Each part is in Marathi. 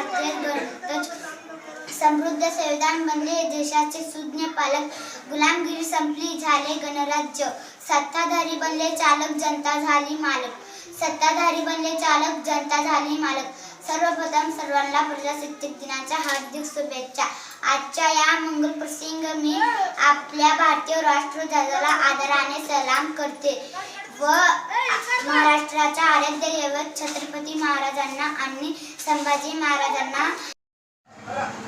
भारतीय गणराज्य समृद्ध संविधान बनले, देशाचे सुज्ञ पालक, गुलामगिरी संपली, झाले गणराज्य, सत्ताधारी बनले चालक, जनता झाली मालक, सत्ताधारी बनले चालक, जनता झाली मालक. सर्वप्रथम सर्वांना प्रजासत्ताक दिनाच्या हार्दिक शुभेच्छा. आजच्या या मंगल प्रसंगी मी आपल्या भारतीय राष्ट्रध्वजाला आदराने सलाम करते व महाराष्ट्राच्या आराध्य दैवत छत्रपती महाराजांना आणि संभाजी महाराजांना.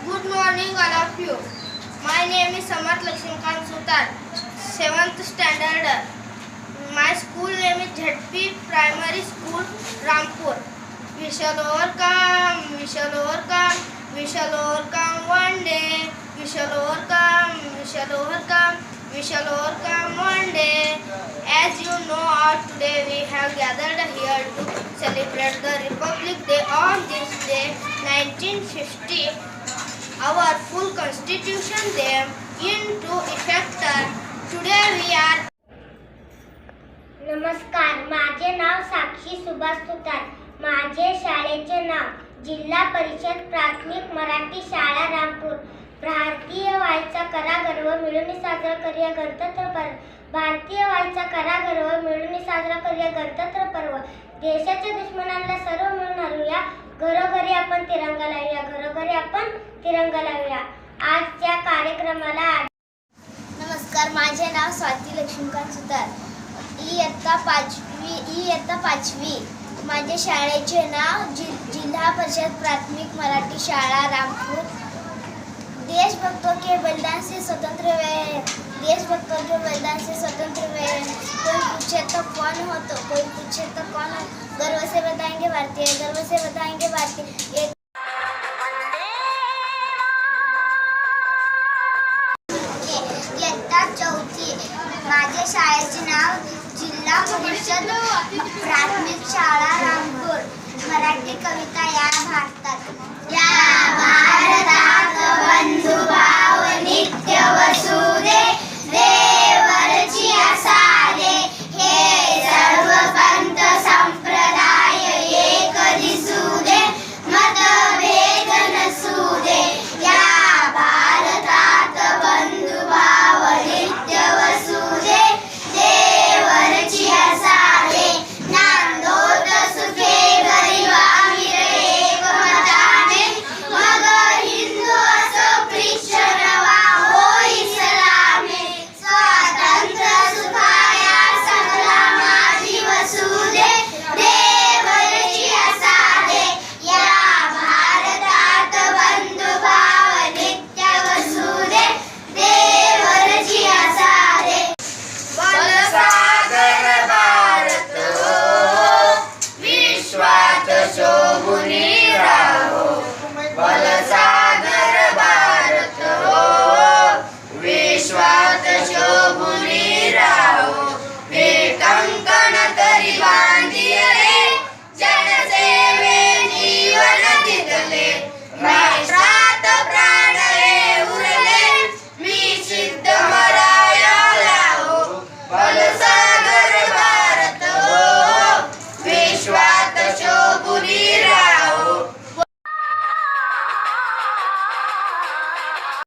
Good morning all of you. My name is Samarth Lakshmikant Sutar, 7th standard. My school name is ZP Primary School, Rampur. We shall overcome, we shall overcome, we shall overcome one day. We shall overcome, we shall overcome, we shall overcome one day. As you know, today we have gathered here to celebrate the Republic Day. On this day, 1950, our full constitution came into effect. Today we are. नमस्कार, माझे नाव साक्षी सुभाष सुतार. माझे शाळेचे नाव जिल्हा परिषद प्राथमिक मराठी शाळा रामपूर. भारतीय व्हायचा करा गर्व, मिळून साजरा करूया गणतंत्र पर्व. भारतीय व्हायचा करा गर्व, मिळून साजरा करूया गणतंत्र पर्व. देशाच्या दुश्मनांना सर्व मिळून हरवूया, घरोघरी आपण तिरंगा लावूया, घरोघरी आपण तिरंगा लावूया. आजच्या कार्यक्रमाला. नमस्कार, माझे नाव स्वाती लक्ष्मीकांत सुतार. इयत्ता पाचवी. माझे शाळेचे नाव जिल्हा परिषद प्राथमिक मराठी शाळा रामपूर. देशभक्तों के बलिदान से स्वतंत्र हुए, देशभक्तों के बलिदान से स्वतंत्र हुए. कोई पूछे तो कौन हो, तो कोई पूछे तो कौन हो, गर्व से बताएंगे भारतीय, गर्व से बताएंगे भारतीय. इयत्ता चौथी. माझे शाळेचे नाव जिल्हा परिषद प्राथमिक शाळा रामपूर. मराठी कविता. या भारतात